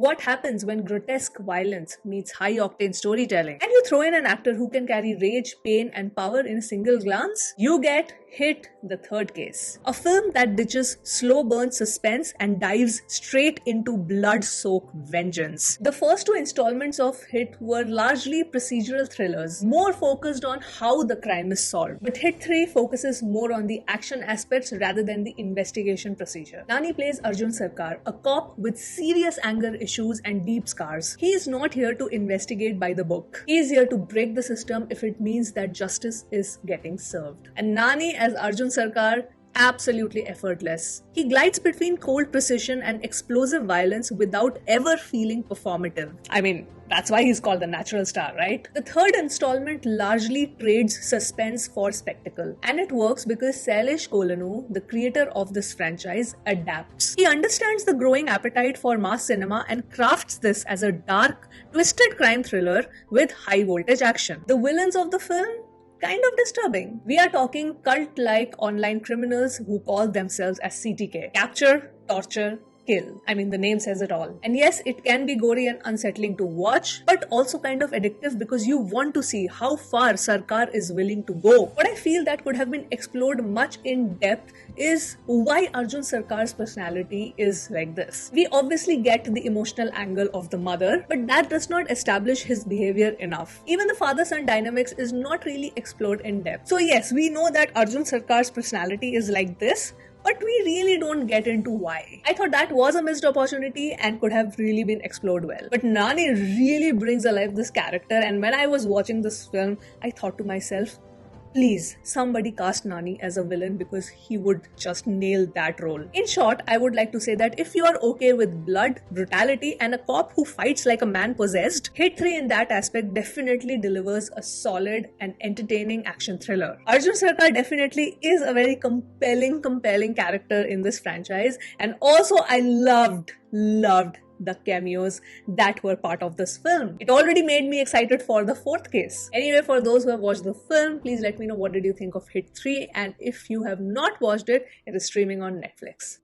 What happens when grotesque violence meets high-octane storytelling? And you throw in an actor who can carry rage, pain, and power in a single glance? You get Hit, the Third Case. A film that ditches slow burn suspense and dives straight into blood-soaked vengeance. The first two installments of Hit were largely procedural thrillers, more focused on how the crime is solved. But Hit 3 focuses more on the action aspects rather than the investigation procedure. Nani plays Arjun Sarkar, a cop with serious anger issues and deep scars. He is not here to investigate by the book. He is here to break the system if it means that justice is getting served. And Nani as Arjun Sarkar, absolutely effortless. He glides between cold precision and explosive violence without ever feeling performative. I mean, that's why he's called the natural star, right? The third installment largely trades suspense for spectacle. And it works because Sailesh Kolanu, the creator of this franchise, adapts. He understands the growing appetite for mass cinema and crafts this as a dark, twisted crime thriller with high voltage action. The villains of the film? Kind of disturbing. We are talking cult-like online criminals who call themselves as CTK. Capture, torture, kill. I mean, the name says it all. And yes, it can be gory and unsettling to watch, but also kind of addictive because you want to see how far Sarkar is willing to go. What I feel that could have been explored much in depth is why Arjun Sarkar's personality is like this. We obviously get the emotional angle of the mother, but that does not establish his behavior enough. Even the father-son dynamics is not really explored in depth. So yes, we know that Arjun Sarkar's personality is like this, but we really don't get into why. I thought that was a missed opportunity and could have really been explored well. But Nani really brings alive this character, and when I was watching this film, I thought to myself, please, somebody cast Nani as a villain because he would just nail that role. In short, I would like to say that if you are okay with blood, brutality, and a cop who fights like a man possessed, Hit 3 in that aspect definitely delivers a solid and entertaining action thriller. Arjun Sarkar definitely is a very compelling character in this franchise, and also I loved the cameos that were part of this film. It already made me excited for the fourth case. Anyway, for those who have watched the film, please let me know what did you think of Hit 3, and if you have not watched it, it is streaming on Netflix.